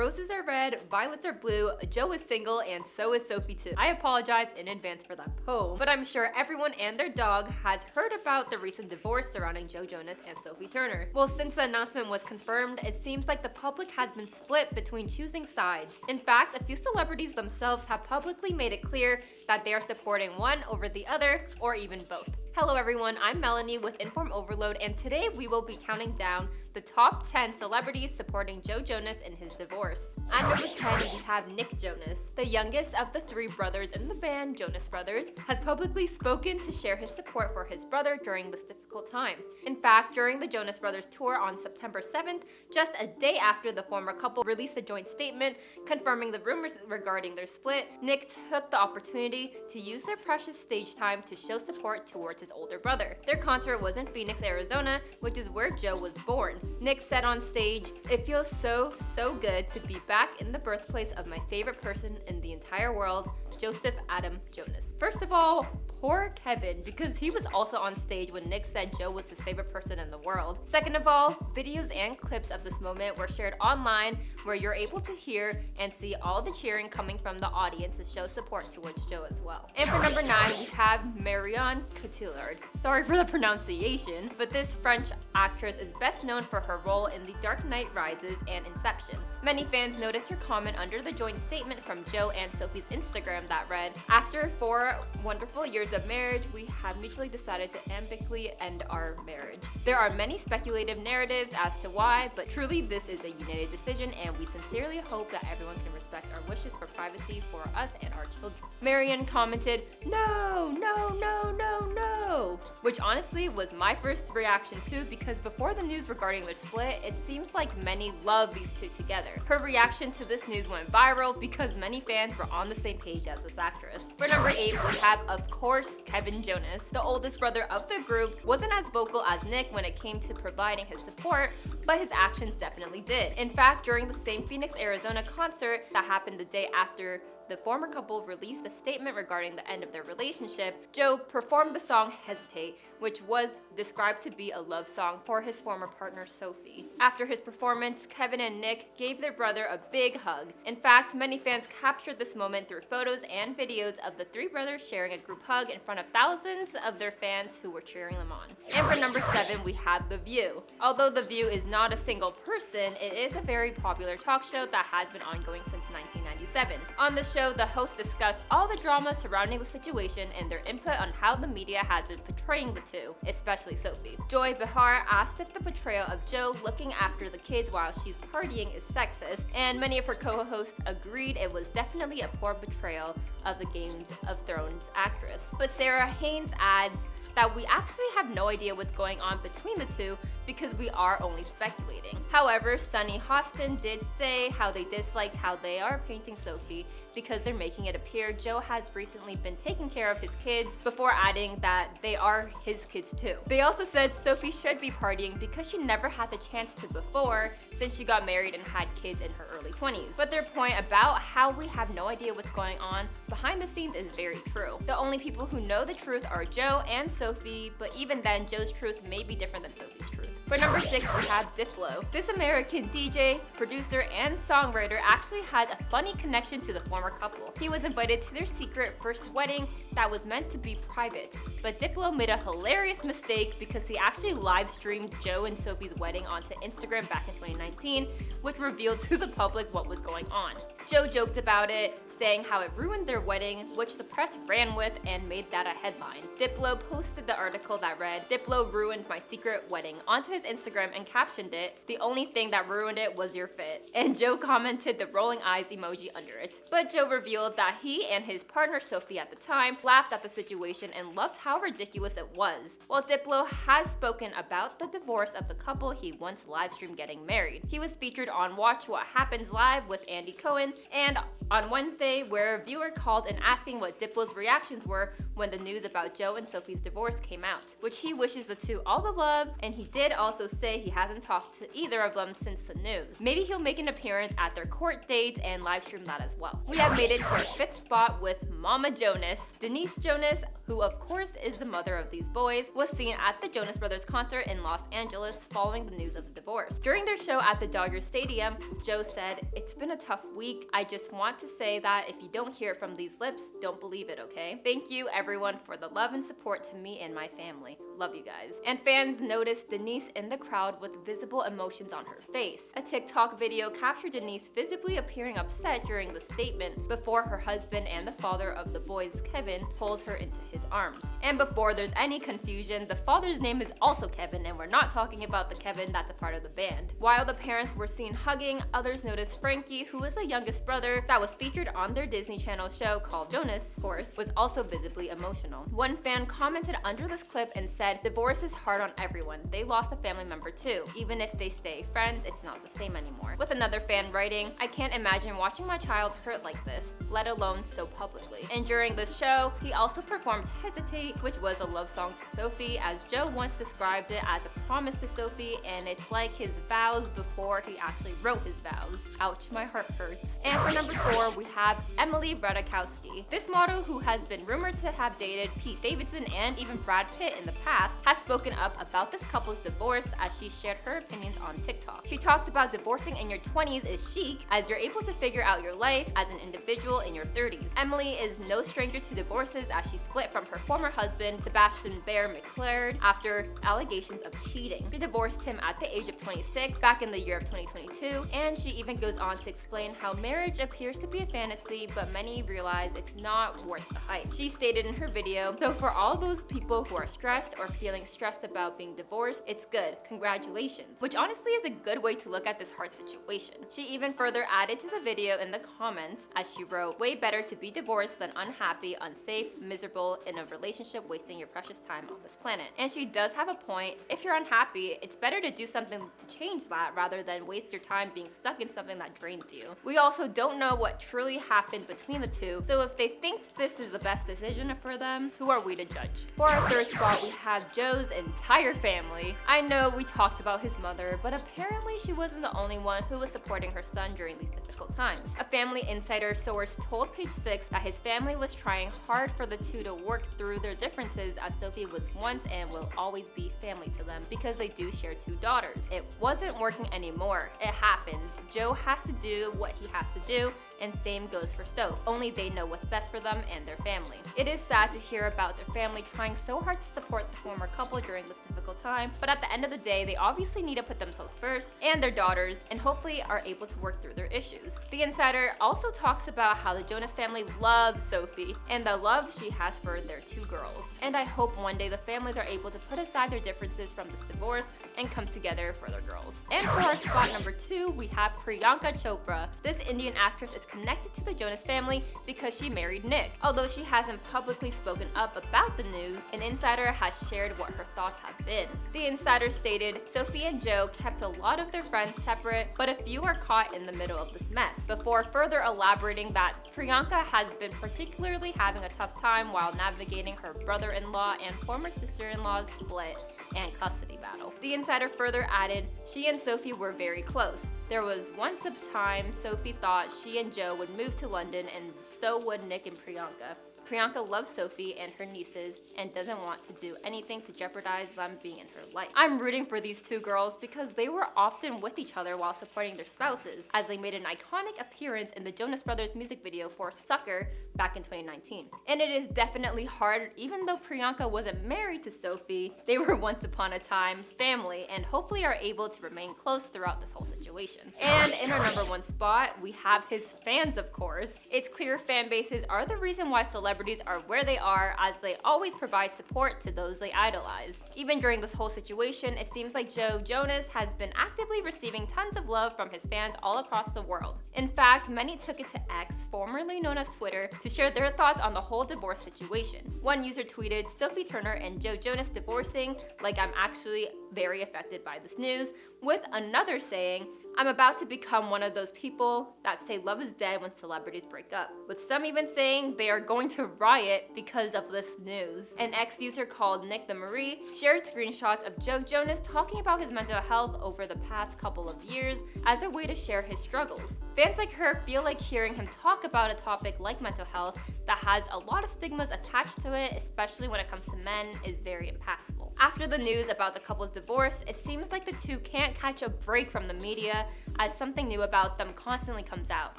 Roses are red, violets are blue, Joe is single, and so is Sophie too. I apologize in advance for that poem, but I'm sure everyone and their dog has heard about the recent divorce surrounding Joe Jonas and Sophie Turner. Well, since the announcement was confirmed, it seems like the public has been split between choosing sides. In fact, a few celebrities themselves have publicly made it clear that they are supporting one over the other, or even both. Hello everyone, I'm Melanie with Inform Overload, and today we will be counting down the top 10 celebrities supporting Joe Jonas in his divorce. At number 10, we have Nick Jonas. The youngest of the three brothers in the band, Jonas Brothers, has publicly spoken to share his support for his brother during this difficult time. In fact, during the Jonas Brothers tour on September 7th, just a day after the former couple released a joint statement confirming the rumors regarding their split, Nick took the opportunity to use their precious stage time to show support towards his older brother. Their concert was in Phoenix, Arizona, which is where Joe was born. Nick said on stage, "It feels so good to be back in the birthplace of my favorite person in the entire world, Joseph Adam Jonas." First of all, poor Kevin, because he was also on stage when Nick said Joe was his favorite person in the world. Second of all, videos and clips of this moment were shared online where you're able to hear and see all the cheering coming from the audience to show support towards Joe as well. And for number 9, we have Marion Cotillard. Sorry for the pronunciation, but this French actress is best known for her role in The Dark Knight Rises and Inception. Many fans noticed her comment under the joint statement from Joe and Sophie's Instagram that read, "After 4 wonderful years of marriage, we have mutually decided to amicably end our marriage. There are many speculative narratives as to why, but truly this is a united decision, and we sincerely hope that everyone can respect our wishes for privacy for us and our children." Marion commented, "No, no, no, no, no," which honestly was my first reaction too, because before the news regarding their split, it seems like many love these two together. Her reaction to this news went viral because many fans were on the same page as this actress. For number 8, we have, of course, Kevin Jonas. The oldest brother of the group wasn't as vocal as Nick when it came to providing his support, but his actions definitely did. In fact, during the same Phoenix, Arizona concert that happened the day after the former couple released a statement regarding the end of their relationship, Joe performed the song Hesitate, which was described to be a love song for his former partner Sophie. After his performance, Kevin and Nick gave their brother a big hug. In fact, many fans captured this moment through photos and videos of the three brothers sharing a group hug in front of thousands of their fans who were cheering them on. And for number 7, we have The View. Although The View is not a single person, it is a very popular talk show that has been ongoing since 1997. On the show, the hosts discussed all the drama surrounding the situation and their input on how the media has been portraying the two, especially Sophie. Joy Behar asked if the portrayal of Joe looking after the kids while she's partying is sexist, and many of her co-hosts agreed it was definitely a poor portrayal of the Game of Thrones actress. But Sarah Haynes adds that we actually have no idea what's going on between the two because we are only speculating. However, Sunny Hostin did say how they disliked how they are painting Sophie because they're making it appear Joe has recently been taking care of his kids, before adding that they are his kids too. They also said Sophie should be partying because she never had the chance to before, since she got married and had kids in her early 20s. But their point about how we have no idea what's going on behind the scenes is very true. The only people who know the truth are Joe and Sophie, but even then, Joe's truth may be different than Sophie's truth. For number 6, we have Diplo. This American DJ, producer, and songwriter actually has a funny connection to the former couple. He was invited to their secret first wedding that was meant to be private, but Diplo made a hilarious mistake because he actually live streamed Joe and Sophie's wedding onto Instagram back in 2019, which revealed to the public what was going on. Joe joked about it, saying how it ruined their wedding, which the press ran with and made that a headline. Diplo posted the article that read, "Diplo ruined my secret wedding," onto his Instagram and captioned it, "The only thing that ruined it was your fit." And Joe commented the rolling eyes emoji under it. But Joe revealed that he and his partner Sophie at the time laughed at the situation and loved how ridiculous it was. While Diplo has spoken about the divorce of the couple he once live streamed getting married. He was featured on Watch What Happens Live with Andy Cohen, and on Wednesday, Wednesday, where a viewer called and asking what Diplo's reactions were when the news about Joe and Sophie's divorce came out, which he wishes the two all the love, and he did also say he hasn't talked to either of them since the news. Maybe he'll make an appearance at their court dates and live stream that as well. We have made it to our 5th spot with Mama Jonas. Denise Jonas, who of course is the mother of these boys, was seen at the Jonas Brothers concert in Los Angeles following the news of the divorce. During their show at the Dodger Stadium, Joe said, "It's been a tough week. I just want to say that if you don't hear it from these lips, don't believe it, okay? Thank you everyone for the love and support to me and my family. Love you guys." And fans noticed Denise in the crowd with visible emotions on her face. A TikTok video captured Denise visibly appearing upset during the statement before her husband and the father of the boys, Kevin, pulls her into his arms. And before there's any confusion, the father's name is also Kevin, and we're not talking about the Kevin that's a part of the band. While the parents were seen hugging, others noticed Frankie, who is the youngest brother that was featured on their Disney Channel show called Jonas, of course, was also visibly emotional. One fan commented under this clip and said, "Divorce is hard on everyone. They lost a family member too. Even if they stay friends, it's not the same anymore." With another fan writing, "I can't imagine watching my child hurt like this, let alone so publicly." And during the show, he also performed Hesitate, which was a love song to Sophie, as Joe once described it as a promise to Sophie, and it's like his vows before he actually wrote his vows. Ouch, my heart hurts. And for number 4, we have Emily Ratajkowski. This model, who has been rumored to have dated Pete Davidson and even Brad Pitt in the past, has spoken up about this couple's divorce as she shared her opinions on TikTok. She talked about divorcing in your 20s is chic, as you're able to figure out your life as an individual in your 30s. Emily is no stranger to divorces, as she split from her former husband, Sebastian Bear McLeod, after allegations of cheating. She divorced him at the age of 26 back in the year of 2022, and she even goes on to explain how marriage appears to be a fantasy, but many realize it's not worth the hype. She stated in her video, "So for all those people who are stressed or feeling stressed about being divorced, it's good. Congratulations." Which honestly is a good way to look at this hard situation. She even further added to the video in the comments as she wrote, "Way better to be divorced than unhappy, unsafe, miserable in a relationship, wasting your precious time on this planet." And she does have a point. If you're unhappy, it's better to do something to change that rather than waste your time being stuck in something that drains you. We also don't know what truly happened between the two, so if they think this is the best decision for them, who are we to judge? For our 3rd spot, we have Joe's entire family. I know we talked about his mother, but apparently she wasn't the only one who was supporting her son during these difficult times. A family insider source told Page 6 that his family was trying hard for the two to work through their differences, as Sophie was once and will always be family to them because they do share 2 daughters. It wasn't working anymore. It happens. Joe has to do what he has to do, and same goes for Soph. Only they know what's best for them and their family. It is sad to hear about their family trying so hard to support the former couple during this difficult time, but at the end of the day, they obviously need to put themselves first and their daughters, and hopefully are able to work through their issues. The insider also talks about how the Jonas family loves Sophie and the love she has for their 2 girls. And I hope one day the families are able to put aside their differences from this divorce and come together for their girls. And for our spot number 2, we have Priyanka Chopra. This Indian actress is connected to the Jonas family because she married Nick. Although she hasn't publicly spoken up about the news, an insider has shared what her thoughts have been. The insider stated, "Sophie and Joe kept a lot of their friends separate, but a few are caught in the middle of this mess," before further elaborating that Priyanka has been particularly having a tough time while navigating her brother-in-law and former sister-in-law's split and custody battle. The insider further added, "She and Sophie were very close. There was once a time Sophie thought she and Joe would move to London, and so would Nick and Priyanka. Priyanka loves Sophie and her nieces and doesn't want to do anything to jeopardize them being in her life." I'm rooting for these 2 girls because they were often with each other while supporting their spouses, as they made an iconic appearance in the Jonas Brothers music video for Sucker back in 2019. And it is definitely hard, even though Priyanka wasn't married to Sophie, they were once upon a time family and hopefully are able to remain close throughout this whole situation. And in our number 1 spot, we have his fans, of course. It's clear fan bases are the reason why celebrities are where they are, as they always provide support to those they idolize. Even during this whole situation, it seems like Joe Jonas has been actively receiving tons of love from his fans all across the world. In fact, many took it to X, formerly known as Twitter, to share their thoughts on the whole divorce situation. One user tweeted, "Sophie Turner and Joe Jonas divorcing, like I'm actually very affected by this news," with another saying, I'm about to become one of those people that say love is dead when celebrities break up, with some even saying they are going to riot because of this news. An ex-user called Nick the Marie shared screenshots of Joe Jonas talking about his mental health over the past couple of years as a way to share his struggles. Fans like her feel like hearing him talk about a topic like mental health that has a lot of stigmas attached to it, especially when it comes to men, is very impactful. After the news about the couple's divorce, it seems like the two can't catch a break from the media as something new about them constantly comes out.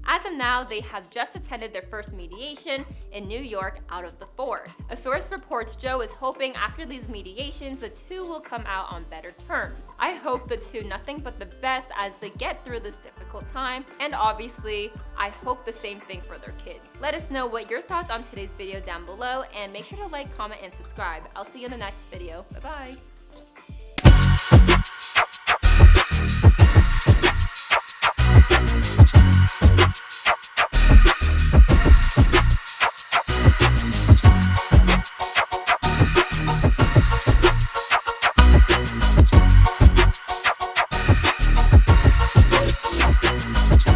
As of now, they have just attended their first mediation in New York out of the 4. A source reports Joe is hoping after these mediations, the two will come out on better terms. I hope the two nothing but the best as they get through this difficult time, and obviously, I hope the same thing for their kids. Let us know what your thoughts on today's video down below, and make sure to like, comment, and subscribe. I'll see you in the next video. Bye-bye.